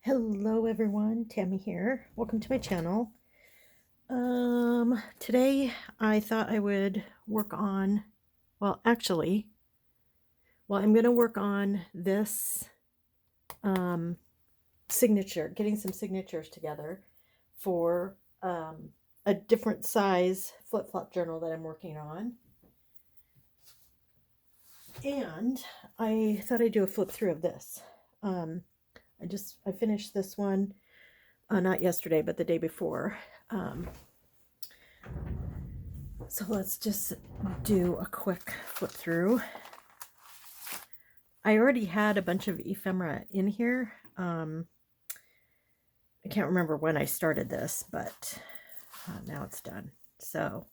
Hello everyone, Tammy here. Welcome to my channel. Today I thought I would work on, I'm going to work on this signature, getting some signatures together for a different size flip-flop journal that I'm working on. And I thought I'd do a flip through of this. I finished this one. Not yesterday, but the day before. So let's just do a quick flip through. I already had a bunch of ephemera in here. I can't remember when I started this, but now it's done. So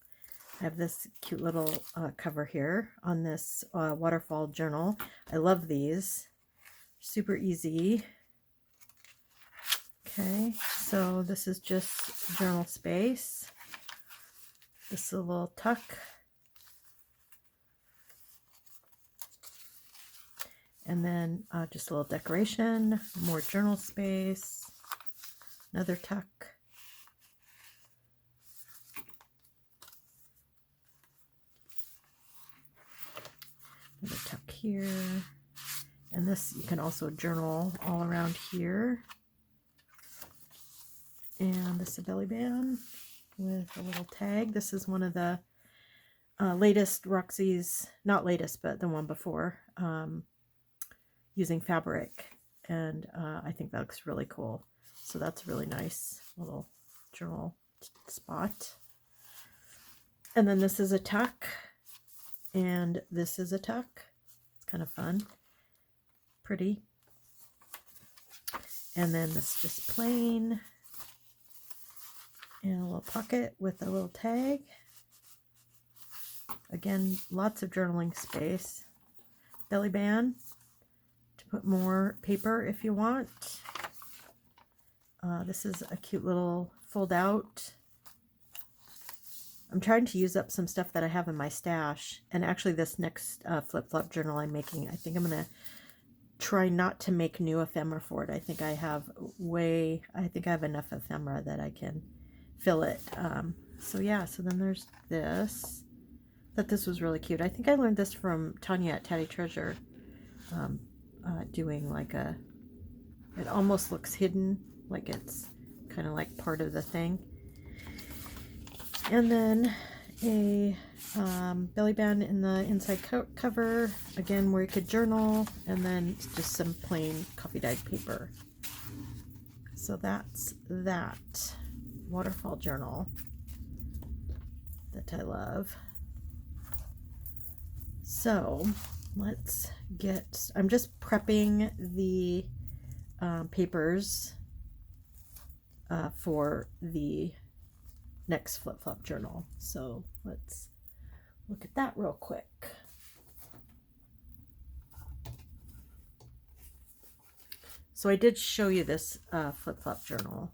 I have this cute little cover here on this waterfall journal. I love these. Super easy. Okay, so this is just journal space. This is a little tuck. And then just a little decoration, more journal space, another tuck. Another tuck here. And this, you can also journal all around here. And this is a belly band with a little tag. This is one of the latest Roxy's, not latest, but the one before, using fabric. And I think that looks really cool. So that's a really nice little journal spot. And then this is a tuck. And this is a tuck. It's kind of fun. Pretty. And then this is just plain. And a little pocket with a little tag. Again, lots of journaling space. Belly band to put more paper if you want. This is a cute little fold out. I'm trying to use up some stuff that I have in my stash. And actually this next flip-flop journal I'm making, I think I'm going to try not to make new ephemera for it. I think I have enough ephemera that I can fill it. So yeah, so then there's this. This was really cute. I think I learned this from Tanya at Tatty Treasure, doing like it almost looks hidden, like it's kind of like part of the thing. And then a belly band in the inside cover, again where you could journal, and then just some plain coffee dyed paper. So that's that waterfall journal that I love. So let's get, I'm just prepping the papers for the next flip-flop journal. So let's look at that real quick. So I did show you this flip-flop journal.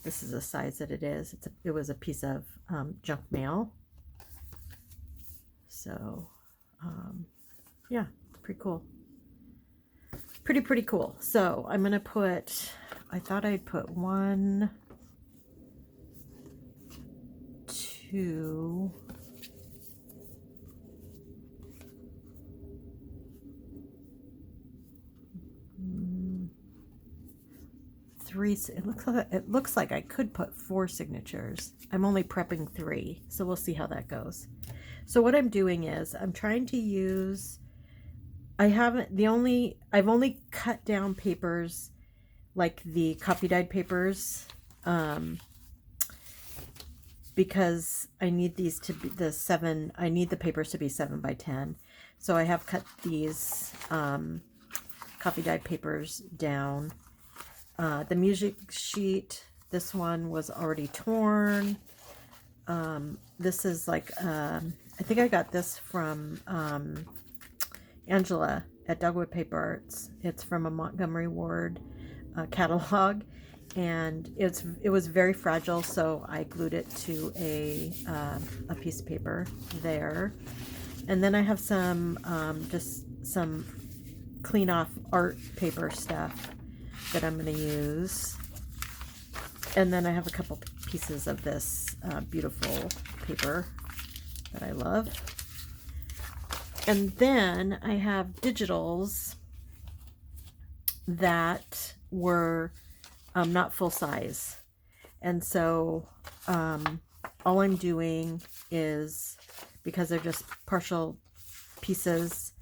This is the size that it is. It was a piece of junk mail. So, yeah, pretty cool. Pretty cool. So I'm going to put, I thought I'd put 1, 2, 3. It looks like I could put 4 signatures. I'm only prepping 3, so we'll see how that goes. So what I'm doing is I'm trying to use, I've only cut down papers like the copy dyed papers, because I need these to be I need the papers to be 7 by 10. So I have cut these copy dyed papers down. The music sheet, this one was already torn. This is like, I think I got this from Angela at Dogwood Paper Arts. It's from a Montgomery Ward catalog, and it was very fragile, so I glued it to a piece of paper there. And then I have some just some clean off art paper stuff that I'm going to use. And then I have a couple pieces of this beautiful paper that I love. And then I have digitals that were not full size. And so all I'm doing is, because they're just partial pieces,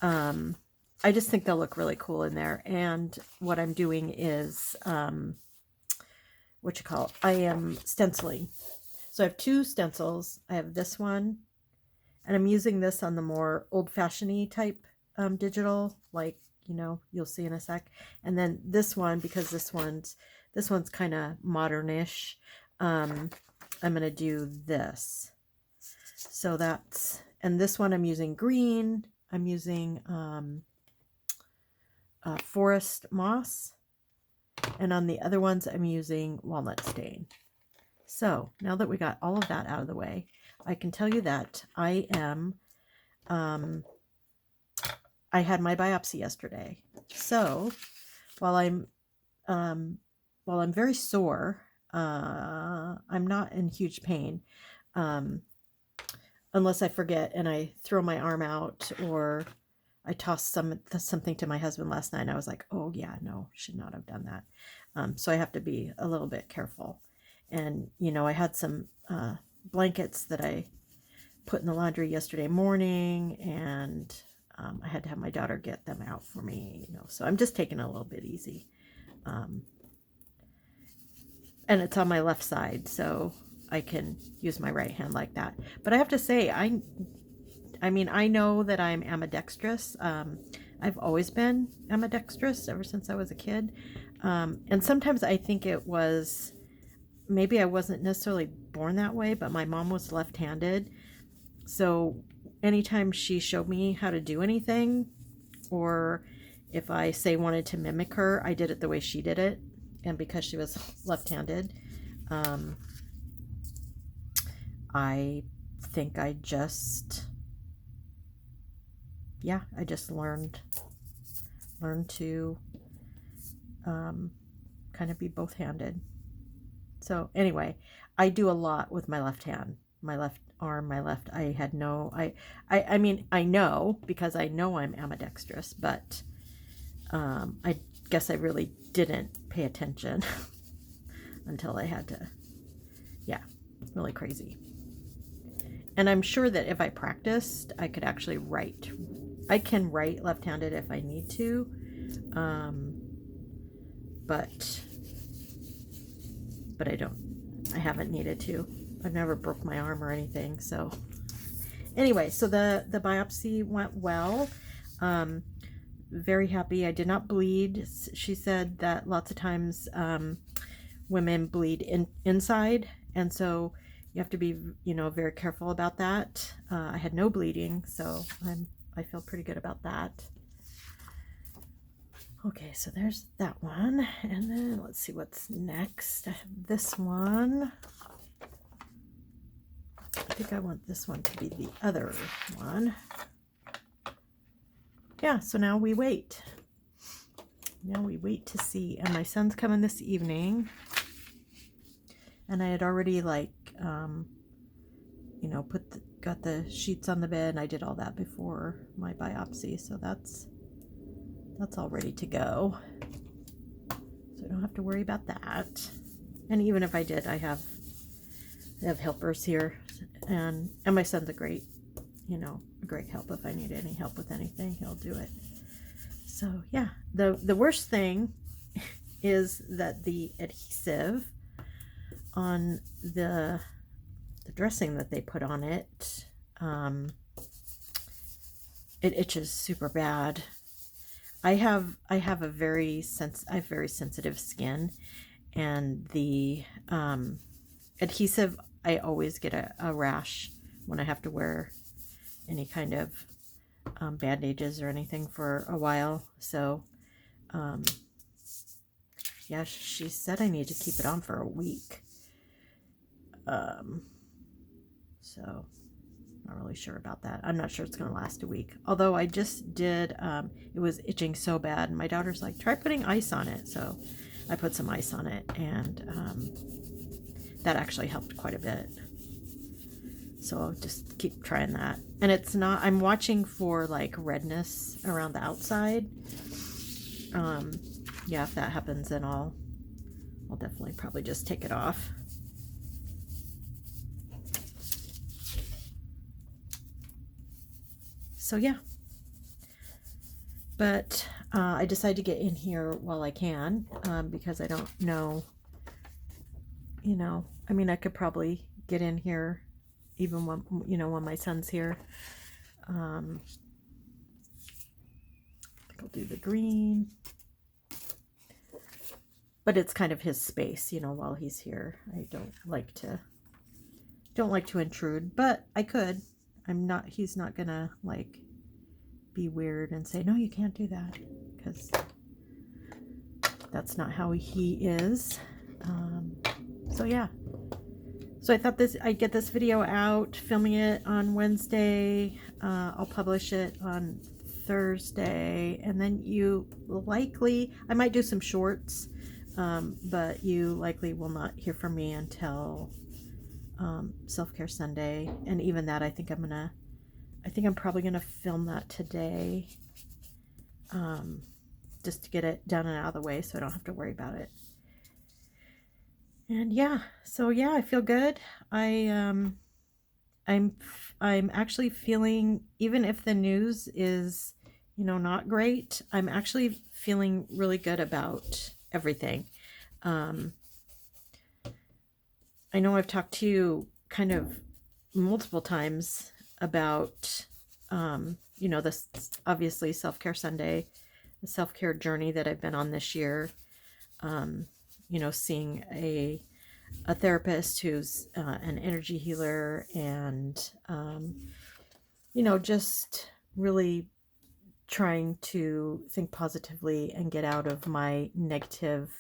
I just think they'll look really cool in there. And what I'm doing is, I am stenciling. So I have two stencils. I have this one, and I'm using this on the more old-fashioned-y type digital, like, you know, you'll see in a sec. And then this one, because this one's kind of modernish, I'm going to do this. So that's, and this one I'm using green. I'm using forest moss. And on the other ones, I'm using walnut stain. So now that we got all of that out of the way, I can tell you that I am, I had my biopsy yesterday. So while I'm very sore, I'm not in huge pain, unless I forget and I throw my arm out, or I tossed something to my husband last night and I was like, oh yeah, no, should not have done that. So I have to be a little bit careful. And, you know, I had some blankets that I put in the laundry yesterday morning, and I had to have my daughter get them out for me, you know, so I'm just taking it a little bit easy. And it's on my left side, so I can use my right hand like that. But I have to say, I mean, I know that I'm ambidextrous. I've always been ambidextrous ever since I was a kid. And sometimes I think it was, maybe I wasn't necessarily born that way, but my mom was left-handed. So anytime she showed me how to do anything, or if I, say, wanted to mimic her, I did it the way she did it. And because she was left-handed, I think I just learned to kind of be both-handed. So anyway, I do a lot with my left hand, my left arm, my left. I mean, I know, because I know I'm ambidextrous, but I guess I really didn't pay attention until I had to, yeah, really crazy. And I'm sure that if I practiced, I could actually write. I can write left-handed if I need to, but I don't. I haven't needed to. I've never broke my arm or anything. So anyway, so the biopsy went well. Very happy. I did not bleed. She said that lots of times women bleed inside, and so you have to be, you know, very careful about that. I had no bleeding, so I feel pretty good about that. Okay, so there's that one, and then let's see what's next. I have this one. I think I want this one to be the other one. Yeah, so now we wait. Now we wait to see. And my son's coming this evening. And I had already, like, you know, got the sheets on the bed. I did all that before my biopsy, so that's all ready to go. So I don't have to worry about that. And even if I did, I have helpers here, and my son's a great, you know, a great help. If I need any help with anything, he'll do it. So yeah, the worst thing is that the adhesive on the dressing that they put on it, it itches super bad. I have a very sensitive skin, and the adhesive, I always get a rash when I have to wear any kind of bandages or anything for a while. So yeah, she said I need to keep it on for a week. So Not really sure about that. I'm not sure it's going to last a week. Although I just did, it was itching so bad. And my daughter's like, try putting ice on it. So I put some ice on it, and that actually helped quite a bit. So I'll just keep trying that. And it's not, I'm watching for like redness around the outside. Yeah, if that happens, then I'll definitely probably just take it off. So yeah, but I decided to get in here while I can, because I don't know, you know, I mean, I could probably get in here even when, you know, when my son's here. I think I'll do the green, but it's kind of his space, you know, while he's here. I don't like to intrude, but I could. He's not gonna like be weird and say, no, you can't do that, because that's not how he is. So yeah, so I thought I'd get this video out, filming it on Wednesday. I'll publish it on Thursday, and then I might do some shorts, but you likely will not hear from me until Self-Care Sunday. And even that, I think I'm probably gonna film that today, just to get it done and out of the way so I don't have to worry about it. And yeah, so yeah, I feel good. I'm actually feeling, even if the news is, you know, not great, I'm actually feeling really good about everything. I know I've talked to you kind of multiple times about, you know, this obviously Self-Care Sunday, the self-care journey that I've been on this year. You know, seeing a therapist who's an energy healer, and, you know, just really trying to think positively and get out of my negative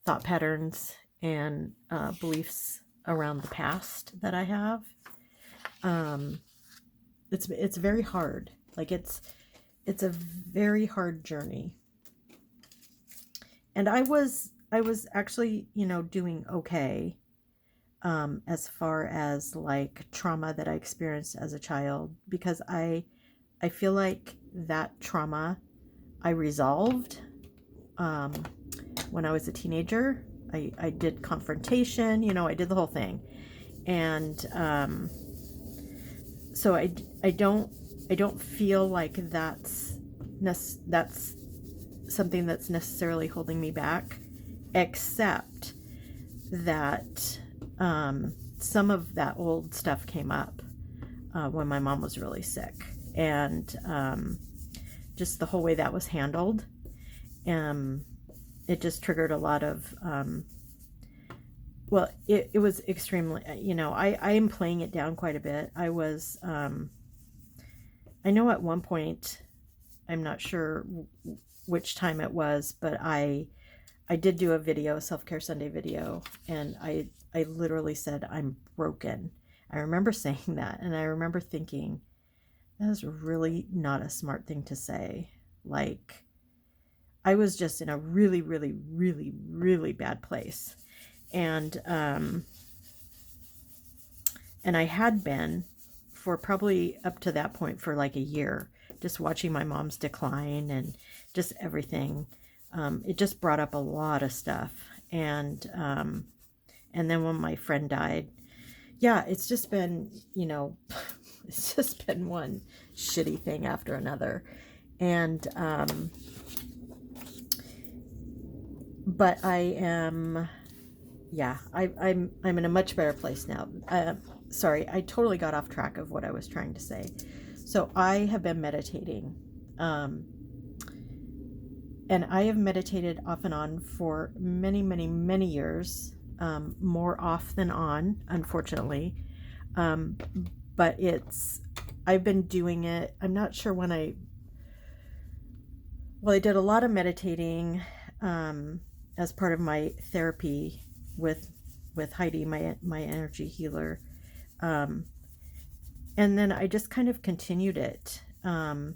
thought patterns and beliefs around the past that I have. It's very hard. Like it's a very hard journey. And I was actually, you know, doing okay, as far as like trauma that I experienced as a child, because I feel like that trauma I resolved when I was a teenager. I did confrontation, you know, I did the whole thing. And so I don't feel like that's something that's necessarily holding me back, except that some of that old stuff came up when my mom was really sick, and just the whole way that was handled, it just triggered a lot of well, it was extremely, you know, I am playing it down quite a bit. I was I know at one point, I'm not sure which time it was, but I did do a video, a Self-Care Sunday video, and I literally said, I'm broken. I remember saying that, and I remember thinking, that is really not a smart thing to say. Like, I was just in a really, really, really, really bad place. And I had been for probably up to that point for like a year, just watching my mom's decline and just everything. It just brought up a lot of stuff. And then when my friend died, yeah, it's just been, you know, it's just been one shitty thing after another. And, but I am, yeah, I'm in a much better place now. Sorry, I totally got off track of what I was trying to say. So I have been meditating, and I have meditated off and on for many, many, many years, more off than on, unfortunately. But I've been doing it. I'm not sure when I did a lot of meditating, as part of my therapy with Heidi, my energy healer. And then I just kind of continued it. And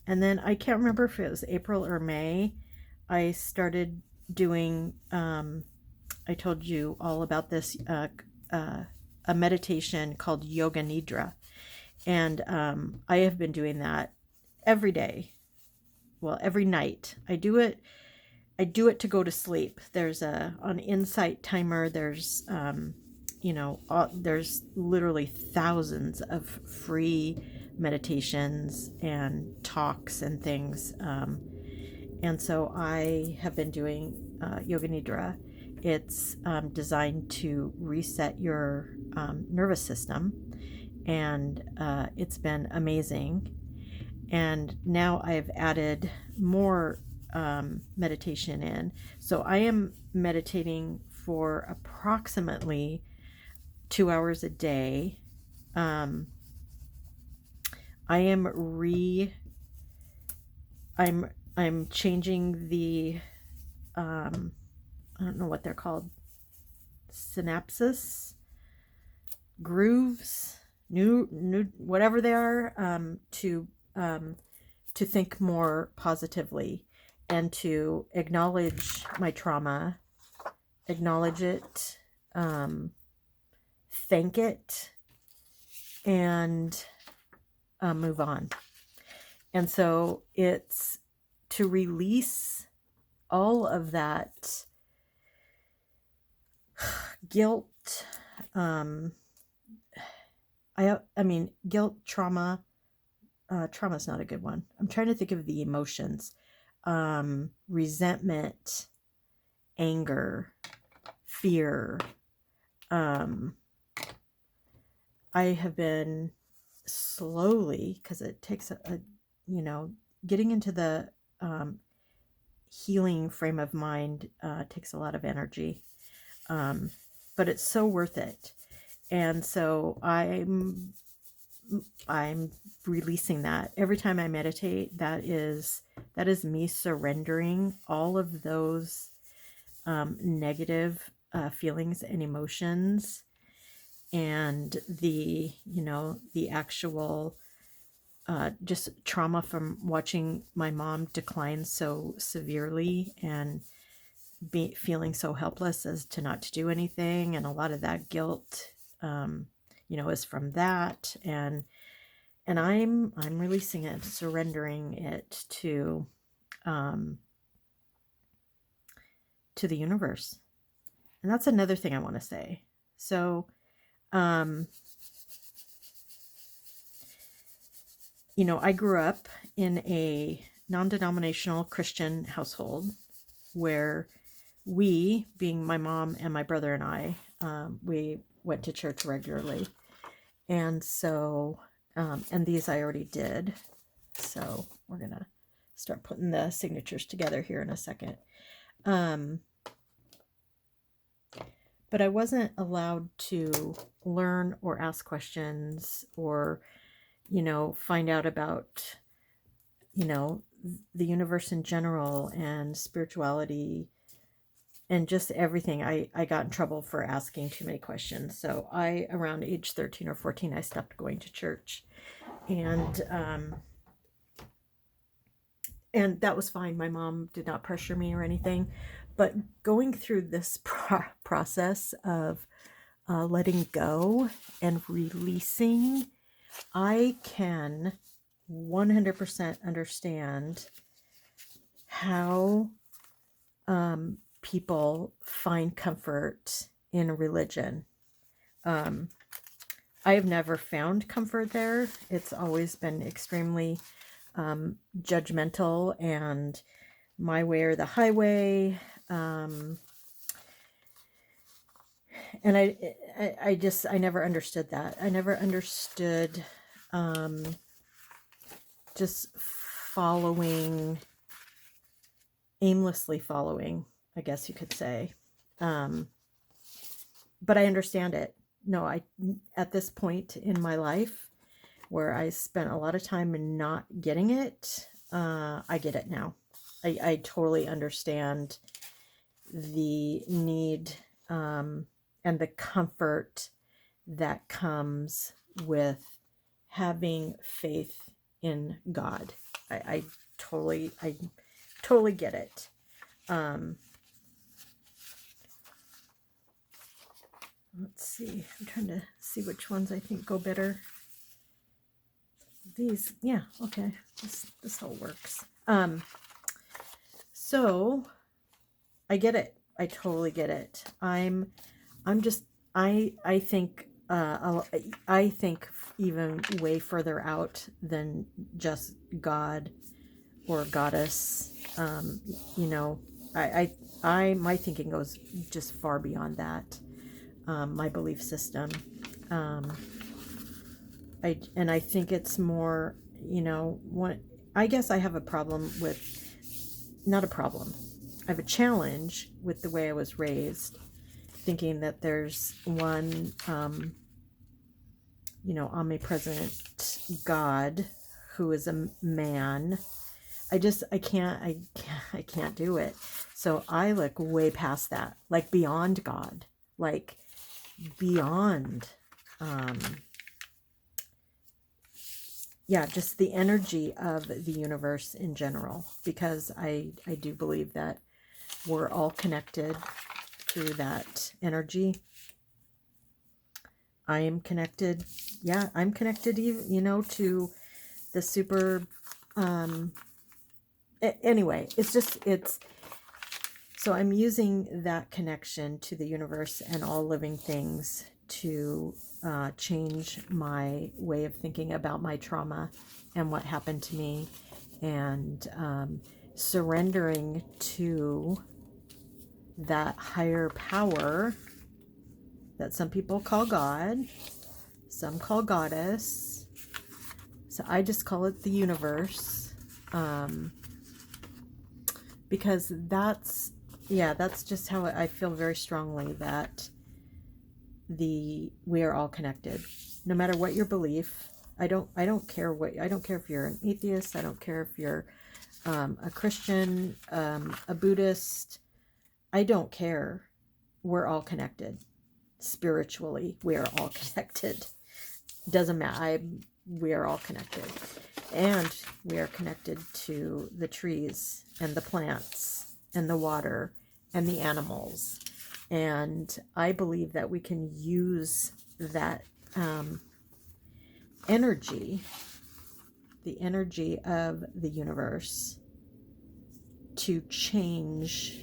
then I can't remember if it was April or May, I started doing, I told you all about this, a meditation called Yoga Nidra. And I have been doing that every day. Well, every night. I do it to go to sleep. There's on Insight Timer, there's there's literally thousands of free meditations and talks and things. And so I have been doing Yoga Nidra. It's designed to reset your nervous system, and it's been amazing. And now I've added more meditation in. So I am meditating for approximately 2 hours a day. Um, I am I'm changing the I don't know what they're called, synapses, grooves, new whatever they are, to think more positively and to acknowledge my trauma, acknowledge it, thank it, and move on. And so it's to release all of that guilt. I mean, guilt, trauma. Trauma's not a good one. I'm trying to think of the emotions. Resentment, anger, fear. I have been slowly, because it takes getting into the healing frame of mind takes a lot of energy, but it's so worth it. And so I'm releasing that every time I meditate. That is me surrendering all of those negative feelings and emotions, and the actual just trauma from watching my mom decline so severely and feeling so helpless as to not to do anything. And a lot of that guilt, is from that. And I'm releasing it, surrendering it to the universe. And that's another thing I want to say. So, I grew up in a non-denominational Christian household where we, being my mom and my brother and I, we went to church regularly. And so, and these I already did. So we're going to start putting the signatures together here in a second. But I wasn't allowed to learn or ask questions or, find out about, the universe in general and spirituality and just everything. I got in trouble for asking too many questions. So around age 13 or 14, I stopped going to church. And that was fine. My mom did not pressure me or anything. But going through this process of letting go and releasing, I can 100% understand how people find comfort in religion. I have never found comfort there. It's always been extremely judgmental and my way or the highway. And I never understood that. I never understood just aimlessly following, I guess you could say. But I understand it. No, at this point in my life where I spent a lot of time in not getting it, I get it now. I totally understand the need and the comfort that comes with having faith in God. I totally get it. Let's see. I'm trying to see which ones I think go better. These, yeah, okay. This all works. So I get it. I totally get it. I think I think even way further out than just God or goddess. You know, my thinking goes just far beyond that. My belief system. I think it's more, you know, I guess I have a problem with, not a problem. I have a challenge with the way I was raised, thinking that there's one, you know, omnipresent God who is a man. I can't do it. So I look way past that, like beyond God, like beyond, yeah, just the energy of the universe in general, because I do believe that we're all connected through that energy. I am connected. Yeah, I'm connected, you know, to the super, anyway, so I'm using that connection to the universe and all living things to change my way of thinking about my trauma and what happened to me, and surrendering to that higher power that some people call God, some call goddess. So I just call it the universe, because that's just how I feel very strongly, that we are all connected, no matter what your belief. I don't care if you're an atheist. I don't care if you're a Christian, a Buddhist. I don't care. We're all connected. Spiritually, we are all connected. Doesn't matter. We are all connected. And we are connected to the trees and the plants and the water and the animals. And I believe that we can use that energy, the energy of the universe, to change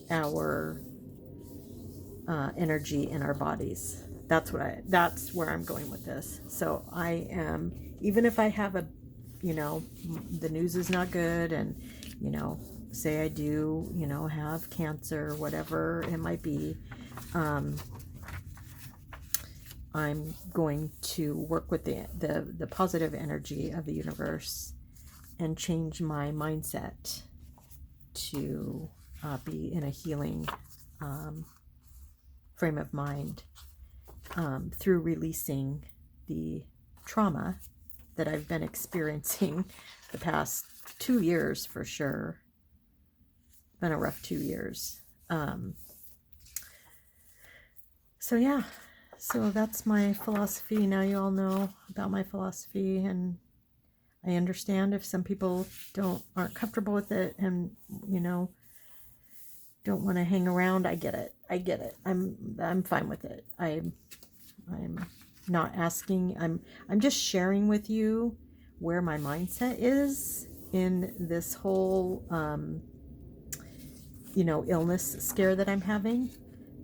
our energy in our bodies. That's where I'm going with this. So I am, even if I have a, you know, the news is not good, and, you know, say I do, you know, have cancer, whatever it might be, I'm going to work with the positive energy of the universe and change my mindset to be in a healing frame of mind, through releasing the trauma that I've been experiencing the past 2 years, for sure. Been a rough 2 years. So yeah, so that's my philosophy. Now you all know about my philosophy, and I understand if some people aren't comfortable with it, and, you know, don't want to hang around. I get it. I'm fine with it. I'm not asking. I'm just sharing with you where my mindset is in this whole you know, illness scare that I'm having.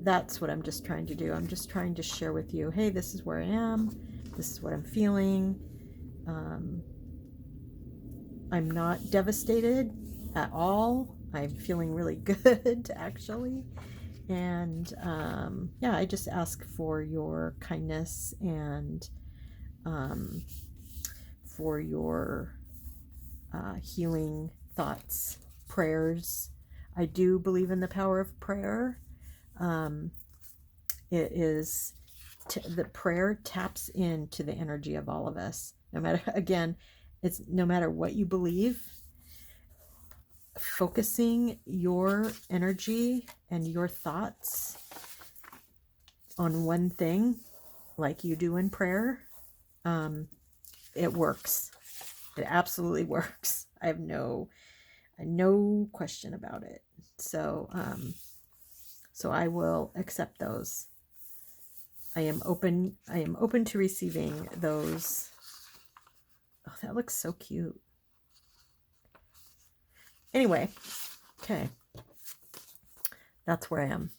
That's what I'm just trying to do. I'm just trying to share with you, hey, this is where I am. This is what I'm feeling. I'm not devastated at all. I'm feeling really good, actually. And yeah, I just ask for your kindness and for your healing thoughts, prayers. I do believe in the power of prayer. It is the prayer taps into the energy of all of us. No matter, again, it's no matter what you believe. Focusing your energy and your thoughts on one thing, like you do in prayer, it works. It absolutely works. I have no question about it. So, so I will accept those. I am open to receiving those. Oh, that looks so cute. Anyway, okay. That's where I am.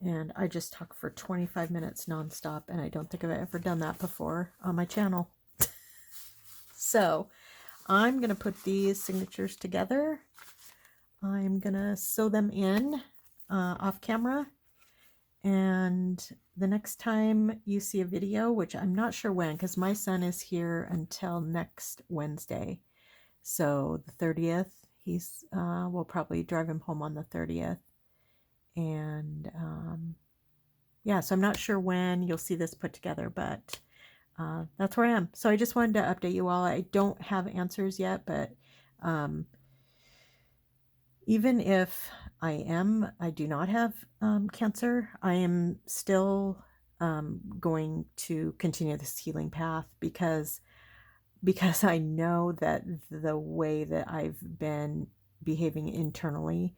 And I just talk for 25 minutes nonstop, and I don't think I've ever done that before on my channel. So I'm going to put these signatures together. I'm going to sew them in off camera. And the next time you see a video, which I'm not sure when, because my son is here until next Wednesday. So the 30th, we'll probably drive him home on the 30th. And yeah, so I'm not sure when you'll see this put together, but that's where I am. So I just wanted to update you all. I don't have answers yet, but even if I do not have cancer, I am still going to continue this healing path because I know that the way that I've been behaving internally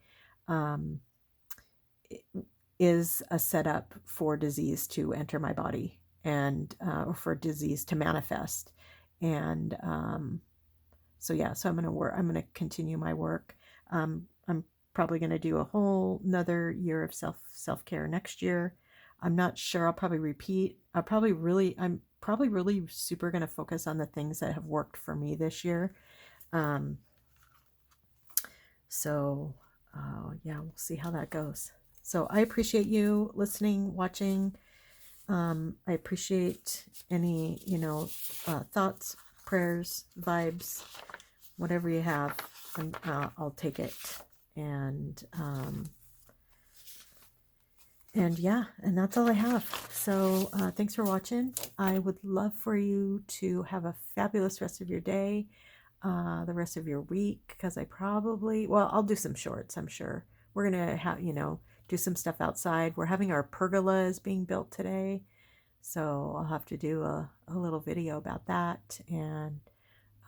is a setup for disease to enter my body and for disease to manifest. And so yeah, so I'm going to continue my work. I'm probably going to do a whole another year of self-care next year. I'm not sure. I'll probably repeat. I'm probably really super going to focus on the things that have worked for me this year. So yeah, we'll see how that goes. So I appreciate you listening, watching. I appreciate any, thoughts, prayers, vibes, whatever you have. I'll take it. And yeah, and that's all I have. So thanks for watching. I would love for you to have a fabulous rest of your day, the rest of your week, because I'll do some shorts, I'm sure. We're going to have, do some stuff outside. We're having our pergola is being built today. So I'll have to do a little video about that. And,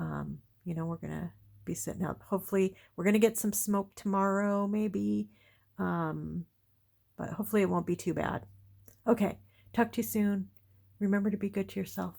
we're going to be sitting out. Hopefully we're going to get some smoke tomorrow, maybe. But hopefully it won't be too bad. Okay. Talk to you soon. Remember to be good to yourself.